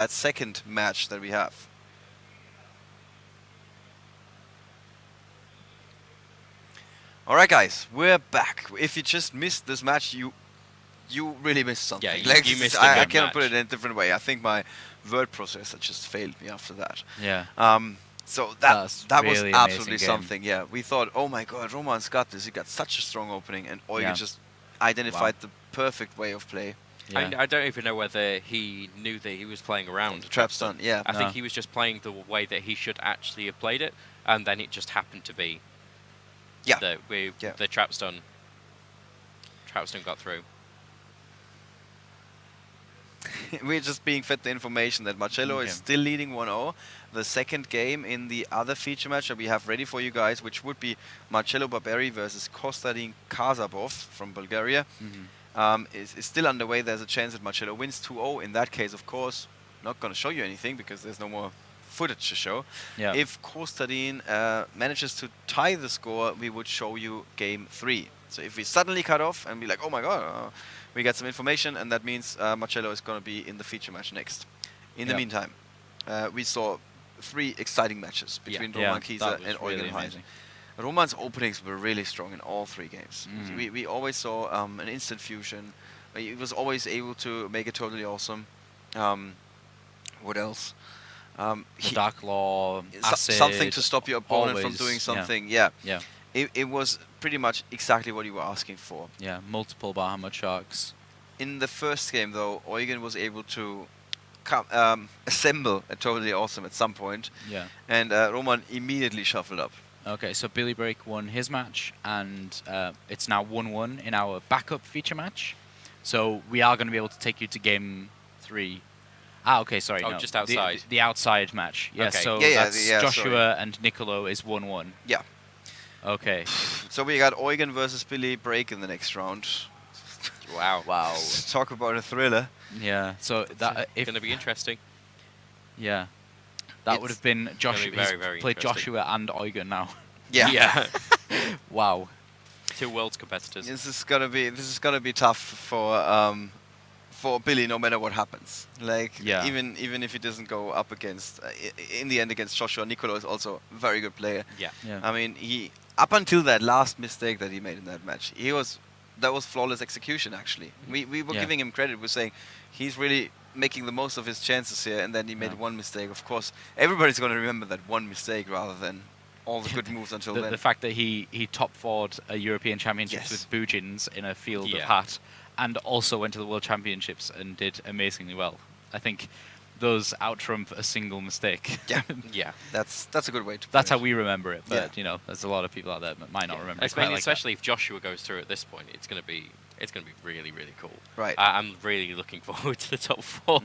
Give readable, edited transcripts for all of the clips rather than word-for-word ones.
that second match that we have. All right, guys, we're back. If you just missed this match, you really missed something. Yeah, you missed a I good cannot put match. it in a different way. I think my word processor just failed me after that. Yeah. So That's that was really absolutely amazing game. something. Yeah, we thought, oh my God, Roman's got this. He got such a strong opening, and Eugen Yeah. just identified the perfect way of play. Yeah. I don't even know whether he knew that he was playing around Trap stun, yeah. I think No. he was just playing the way that he should actually have played it, and then it just happened to be Yeah. the trap stun. Trap stun got through. We're just being fed the information that Marcello is Okay. still leading 1-0. The second game in the other feature match that we have ready for you guys, which would be Marcello Barberi versus Kostadin Kazabov from Bulgaria, is still underway. There's a chance that Marcello wins 2-0. In that case, of course, not going to show you anything because there's no more footage to show. Yeah. If Kostadin manages to tie the score, we would show you game 3. So if we suddenly cut off and be like, oh my God, we got some information, and that means Marcello is going to be in the feature match next. In the Yeah. meantime, we saw 3 exciting matches between Yeah, Roman that Kieser was and really Eugen Heide. amazing. Roman's openings were really strong in all 3 games. Mhm. We always saw an instant fusion. He was always able to make it totally awesome. What else? The Dark Law, acid, something to stop your opponent from always, doing yeah. something. Yeah. Yeah. It was pretty much exactly what you were asking for. Yeah. Multiple Bahamut sharks. In the first game, though, Eugen was able to assemble a totally awesome at some point, Yeah. and Roman immediately shuffled up. Okay, so Billy Break won his match, and it's now 1-1 in our backup feature match. So we are going to be able to take you to game 3. Ah, okay, sorry. Oh, no. just outside. The outside match. Yeah, Okay. so Yeah, that's yeah, Joshua and Nicolo is 1-1. Yeah. Okay. So we got Eugen versus Billy Break in the next round. Wow. Wow. Talk about a thriller. Yeah, so that It's going to be interesting. yeah, that would It's have been Joshua. very, He's very played interesting. Joshua and Eugen now. Yeah. Yeah. Wow. 2 worlds competitors. This is gonna be tough for Billy, no matter what happens. Like Yeah. even if he doesn't go up against in the end against Joshua, Nicolo is also a very good player. Yeah. Yeah. I mean, he up until that last mistake that he made in that match, that was flawless execution. Actually, we were Yeah. giving him credit. We're saying he's really making the most of his chances here, and then he made Yeah. one mistake. Of course, everybody's going to remember that one mistake rather than all the good moves until the, then. the fact that he top foured a European Championships Yes. with Bujins in a field Yeah. of hat, and also went to the World Championships and did amazingly well. I think those out-trump a single mistake. Yeah. Yeah. That's a good way to. That's put how it. we remember it, but Yeah. you know, there's a lot of people out there that might not remember it quite Especially, like that. especially if Joshua goes through at this point, it's going to be really, really cool. Right. I'm really looking forward to the top 4.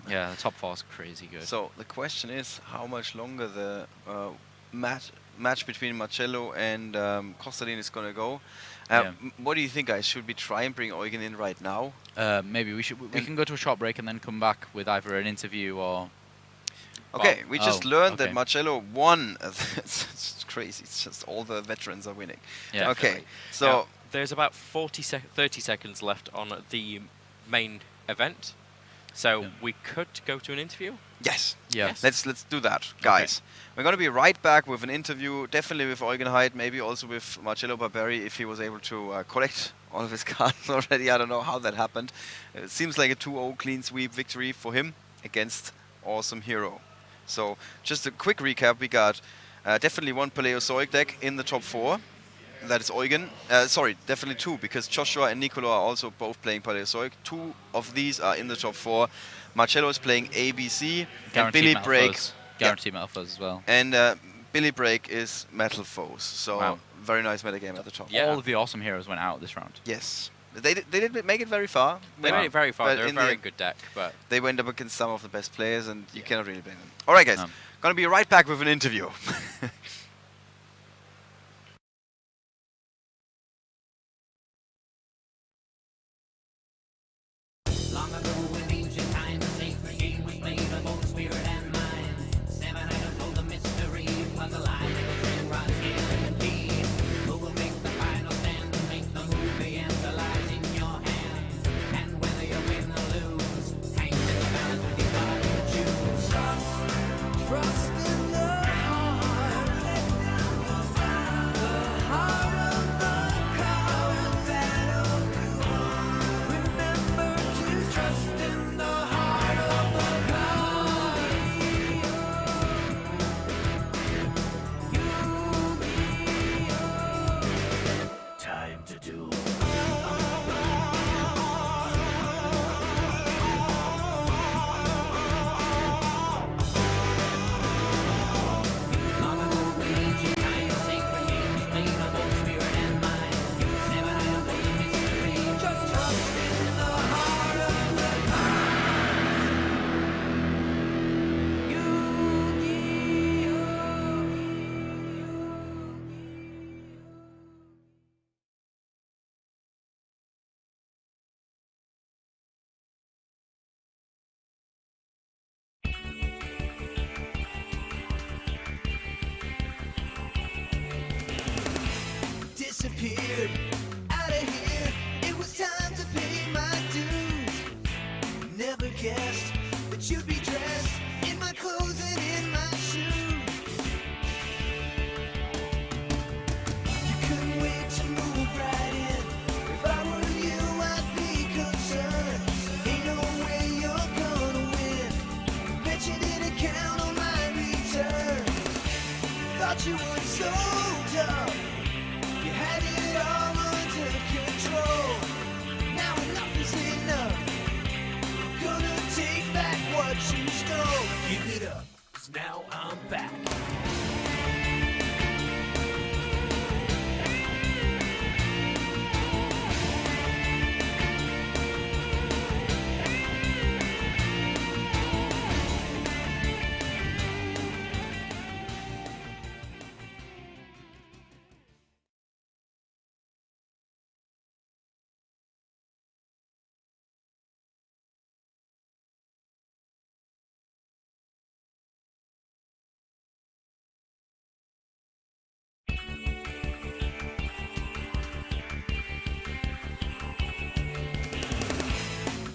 Yeah, the top 4 is crazy good. So the question is, how much longer the match between Marcello and Kostadin is going to go? Yeah. What do you think, guys? Should we try and bring Eugen in right now? Maybe we should. We And- can go to a short break and then come back with either an interview or. Okay, we just Oh, learned that okay. Marcello won. It's crazy. It's just all the veterans are winning. Yeah. Okay, Definitely. so Now, there's about 30 seconds left on the main event, so Yeah. we could go to an interview. yes, Yeah. Yes. let's do that, guys. We're going to be right back with an interview, definitely with Eugen Heide, maybe also with Marcello Barberi if he was able to collect all of his cards already. I don't know how that happened. It seems like a 2-0 clean sweep victory for him against Awesome Hero. So just a quick recap, we got definitely one Paleozoic deck in the top 4. That is Eugen. Sorry, definitely 2, because Joshua and Nicolo are also both playing Paleozoic. 2 of these are in the top 4. Marcello is playing ABC, and Guaranteed Billy Metal Break. Foes. Guaranteed Metal Foes as well. And Billy Break is Metal Foes. So Wow. very nice metagame at the top. Yeah. All of the awesome heroes went out this round. Yes. They did make it very far. They but- made it very far. but They're a in the very end, good deck, but They went up against some of the best players, and you cannot really blame them. All right, guys. No. Gonna be right back with an interview. Long ago in ancient times, a sacred game was played of both spirit and mind. 7 items told the mystery was alive. Ring, rod, scale, and key. Who will make the final stand and make the movie answer lies in your hands. And whether you win or lose, hangs in the balance with your card you disappeared out of here. It was time to pay my dues. Never guessed that you'd be dressed in my clothes and in my shoes. You couldn't wait to move right in. If I were you, I'd be concerned. Ain't no way you're gonna win. Bet you didn't count on my return. Thought you were so tough. You had it all under control. Now enough is enough. Gonna take back what you stole. Give it up, 'cause now I'm back.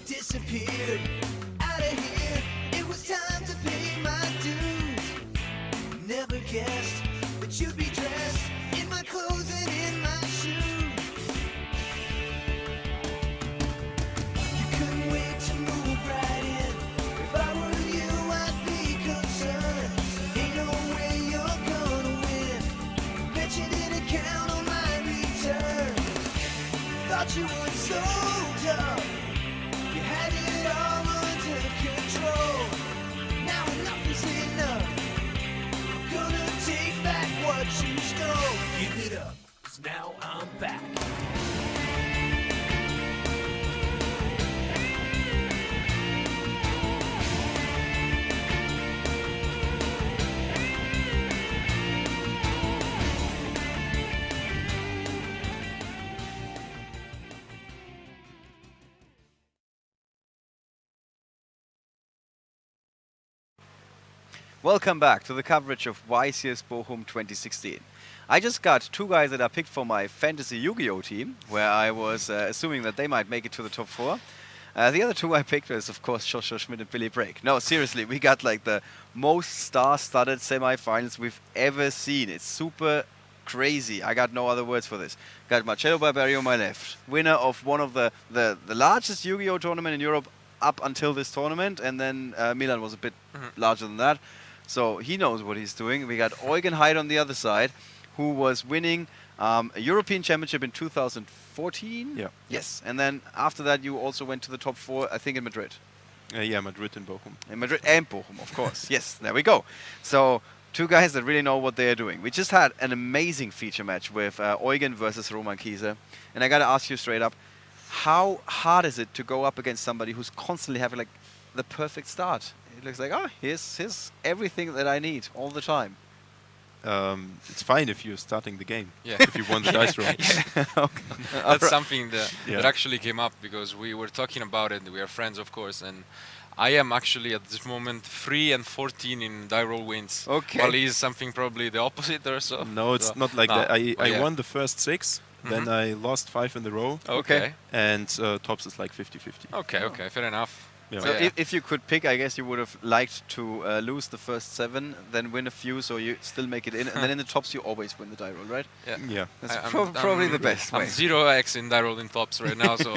Disappeared out of here. It was time to pay my dues. Never guessed that you'd be dressed in my clothes and in my shoes. You couldn't wait to move right in. If I were you, I'd be concerned. Ain't no way you're gonna win. Bet you didn't count on my return. Thought you were so tough. You had it all under control. Now enough is enough. Gonna take back what you stole. Give it up, 'cause now I'm back. Welcome back to the coverage of YCS Bochum 2016. I just got two guys that I picked for my fantasy Yu-Gi-Oh team, where I was assuming that they might make it to the top four. The other two I picked is, of course, Joshua Schmidt and Billy Brake. No, seriously, we got like the most star-studded semi-finals we've ever seen. It's super crazy. I got no other words for this. Got Marcello Barberio on my left, winner of one of the largest Yu-Gi-Oh tournament in Europe up until this tournament, and then Milan was a bit larger than that. So he knows what he's doing. We got Eugen Heid on the other side, who was winning a European Championship in 2014. Yeah. Yes. And then after that, you also went to the top four, I think, in Madrid. Yeah, Madrid and Bochum. In Madrid and Bochum, of course. Yes, there we go. So two guys that really know what they're doing. We just had an amazing feature match with Eugen versus Roman Kieser. And I got to ask you straight up, how hard is it to go up against somebody who's constantly having like the perfect start? It looks like, oh, here's everything that I need all the time. It's fine if you're starting the game. Yeah. If you won the dice roll. That's something that, Yeah. that actually came up because we were talking about it. We are friends, of course, and I am actually at this moment 3-14 in die roll wins. Okay. While he's something probably the opposite or so. No, it's So- not like No. that. I Yeah. won the first 6, then I lost 5 in a row, Okay. and tops is like 50-50. Okay, fair enough. Yeah. So Yeah. if you could pick, I guess you would have liked to lose the first 7, then win a few, so you still make it in. And then in the tops, you always win the die roll, right? Yeah. That's I'm probably the best way. I'm 0x in die roll in tops right now, so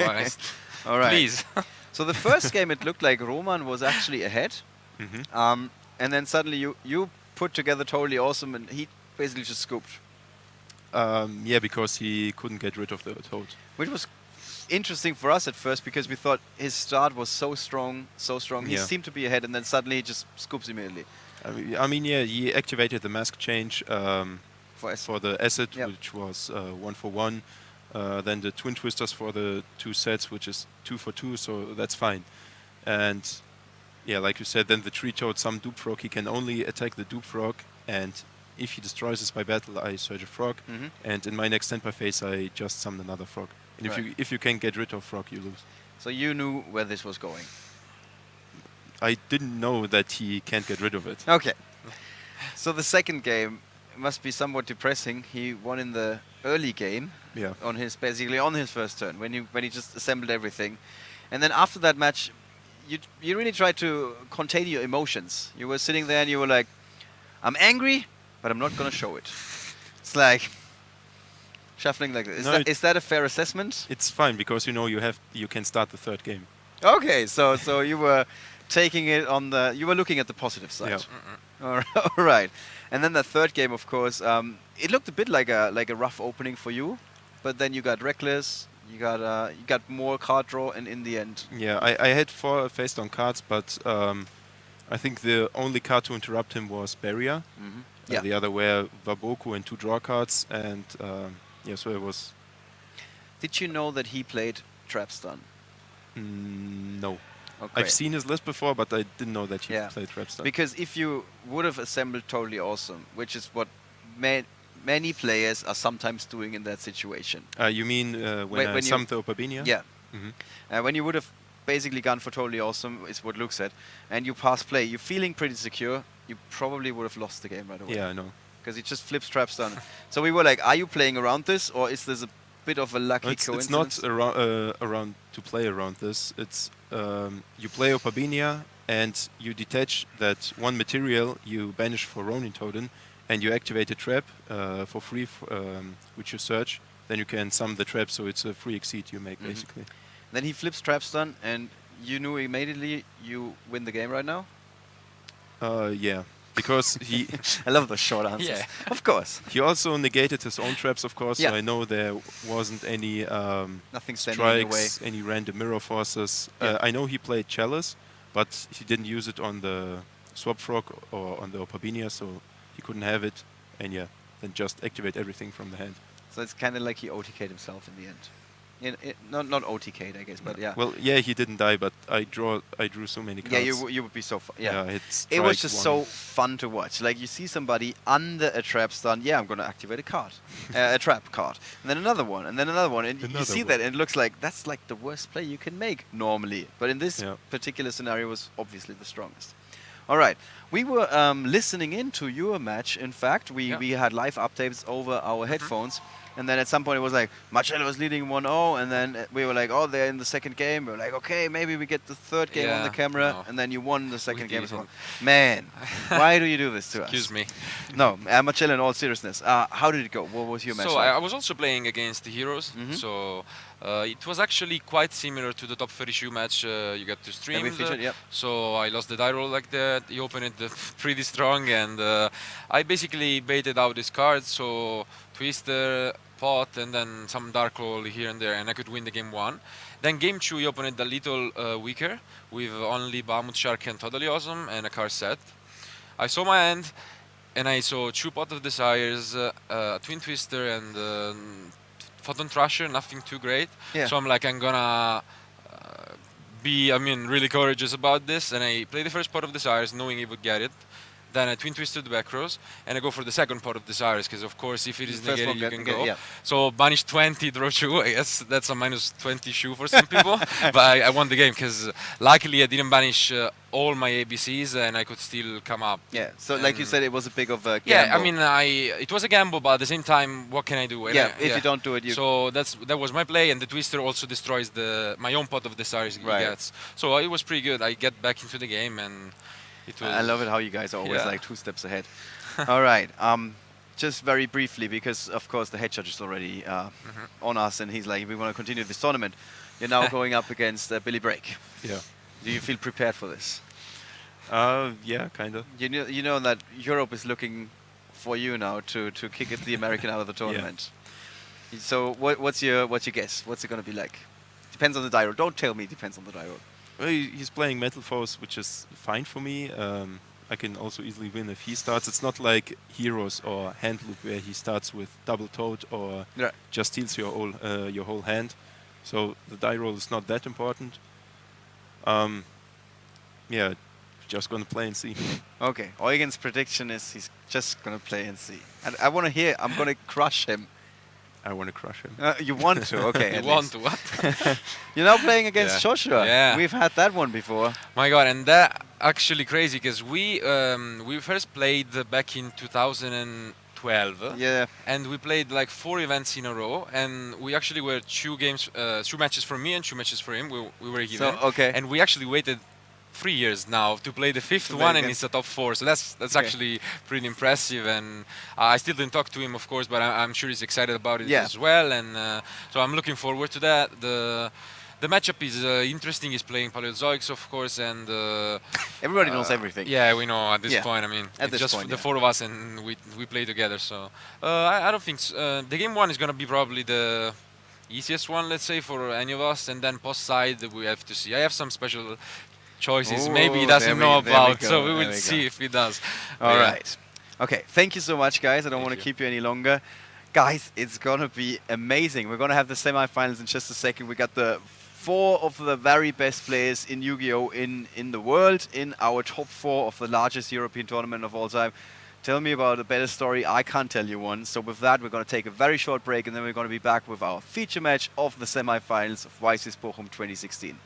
All right. please. So the first game, it looked like Roman was actually ahead. Mhm. And then suddenly you put together totally awesome, and he basically just scooped, Yeah, because he couldn't get rid of the toad. which was interesting for us at first because we thought his start was so strong. He Yeah. seemed to be ahead, and then suddenly he just scoops immediately. I mean, yeah, he activated the mask change For us. for the acid, Yep. which was 1 for 1. Then the twin twisters for the 2 sets, which is 2 for 2, so that's fine. And yeah, like you said, then the tree toad, some dupe frog, he can only attack the dupe frog, and if he destroys this by battle, I search a frog, Mhm. and in my next standby phase, I just summon another frog. And Right. if you can get rid of frog, you lose. So you knew where this was going. I didn't know that he can't get rid of it. Okay. So the second game, must be somewhat depressing. He won in the early game Yeah. on his first turn when he just assembled everything, and then after that match, you really tried to contain your emotions. You were sitting there and you were like, "I'm angry, but I'm not gonna show it." It's like shuffling like this. No, Is that a fair assessment? It's fine because you can start the third game. Okay, so you were taking it on you were looking at the positive side. Yeah. All right, and then the third game, of course, it looked a bit like a rough opening for you, but then you got reckless. You got more card draw, and in the end, Yeah, I had 4 face-down cards, but I think the only card to interrupt him was Barrier. Yeah. The other were Waboku and 2 draw cards, and yeah, so it was did you know that he played Trap Stun? no. Okay. I've seen his list before, but I didn't know that he Yeah. played Trap Stun. Because if you would have assembled Totally Awesome, which is what many players are sometimes doing in that situation. You mean when I when you- summoned the Opabinia? Yeah. Mhm. When you would have basically gone for Totally Awesome, is what Luke said, and you pass play, you're feeling pretty secure, you probably would have lost the game right away. Yeah, I know. Because he just flips Trap Stun. So we were like, are you playing around this, or is this a bit of a lucky It's coincidence? not around to play around this. It's you play Opabinia and you detach that one material you banish for Ronin Totem, and you activate a trap for free, which you search. Then you can summon the trap, so it's a free exceed you make basically. Then he flips Trap Stun, and you knew immediately you win the game right now? Yeah, because he I love those short answers. Yeah. Of course. he also negated his own traps, of course. Yeah. So I know there wasn't any Nothing standing in the way. strikes, any random mirror forces. Yeah. I know he played Chalice, but he didn't use it on the Swap Frog or on the Opabinia, so he couldn't have it. And yeah, then just activate everything from the hand. So it's kind of like he OTK'd himself in the end. Not OTK'd, I guess, but yeah. Well, yeah, he didn't die, but I drew so many cards. Yeah, you would be so fun. Yeah. I hit It was strike just one. so fun to watch. Like you see somebody under a trap stun. Yeah, I'm gonna activate a card, a trap card, and then another one, and then another one, and you Another see one. that, and it looks like that's like the worst play you can make normally. But in this Yeah. particular scenario, was obviously the strongest. All right, we were listening into your match. In fact, we had live updates over our headphones. And then at some point it was like, Marcello was leading 1-0, and then we were like, oh, they're in the second game. We were like, okay, maybe we get the third game on the Yeah, camera, no. and then you won the second game as well. didn't. Man, why do you do this to us? Excuse me. No, Marcello, in all seriousness, how did it go? What was your match So like? I was also playing against the heroes. Mhm. So it was actually quite similar to the top 30 shoe match you got to stream. we featured, yep. So I lost the die roll like that. He opened it pretty strong, and I basically baited out his cards. So Twister, Pot, and then some Dark Roll here and there, and I could win the game 1. Then game 2 he opened it a little weaker with only Bahamut Shark and Totally Awesome and a card set. I saw my hand, and I saw 2 Pot of Desires, Twin Twister, and Photon Thrasher, nothing too great. Yeah. So I'm like, I'm gonna be, really courageous about this, and I play the first Pot of Desires, knowing he would get it. Then I Twin Twisted the back rows, and I go for the second Pot of Desires, because of course if it is First negated one you get- can get- go. yeah. So banish 20, draw 2, I guess that's a minus 20 shoe for some people, but I won the game, because luckily I didn't banish all my ABCs, and I could still come up. Yeah, so like you And- said, it was a big of a gamble. Yeah, it was a gamble, but at the same time, what can I do? And Yeah, I- if you don't do it, you... So that was my play, and the Twister also destroys my own Pot of Desires he Right. gets. So it was pretty good. I get back into the game, and it was. I love it how you guys are always Yeah. like 2 steps ahead. All right. Just very briefly, because of course the head judge is already on us, and he's like, we want to continue this tournament. You're now going up against Billy Brake. Yeah. Do you feel prepared for this? Yeah, kind of. You know that Europe is looking for you now to kick the American out of the tournament. So what's your guess? What's it going to be like? Depends on the die roll. Don't tell me it depends on the die roll. Well, he's playing Metal Force, which is fine for me. I can also easily win if he starts. It's not like Heroes or Hand Loop where he starts with double toad or Yeah. just steals your whole hand. So the die roll is not that important. Yeah, just gonna play and see. Okay. Eugen's prediction is he's just going to play and see. And I want to hear. I'm going to crush him. I want to crush him. You want to? Okay. You at want least. to what? You're now playing against Yeah. Joshua. Yeah. We've had that one before. My God, and that actually crazy, because we first played back in 12. Yeah. And we played like 4 events in a row, and we actually were 2 matches for me and 2 matches for him. We were even. So okay. And we actually waited 3 years now to play the 5th To play one, and again. it's a top 4. So that's Okay. actually pretty impressive. And I still didn't talk to him, of course, but I'm sure he's excited about it Yeah. as well. And so I'm looking forward to that. The matchup is interesting. He's playing Paleozoics, of course, and Everybody knows everything. yeah, we know at this Yeah. point. I mean, At it's this just point, the yeah. 4 of us, and we play together. So I don't think the game 1 is gonna be probably the easiest one, let's say, for any of us, and then post side we have to see. I have some special choices. Maybe he Ooh, doesn't know there we about, go, so we there will we see go. if he does. All Yeah. right. Okay. Thank you so much, guys. I don't Thank want to you. keep you any longer. Guys, it's going to be amazing. We're going to have the semifinals in just a second. We got the 4 of the very best players in Yu-Gi-Oh! In the world, in our top 4 of the largest European tournament of all time. Tell me about a better story. I can't tell you one. So with that, we're going to take a very short break, and then we're going to be back with our feature match of the semifinals of YCS Bochum 2016.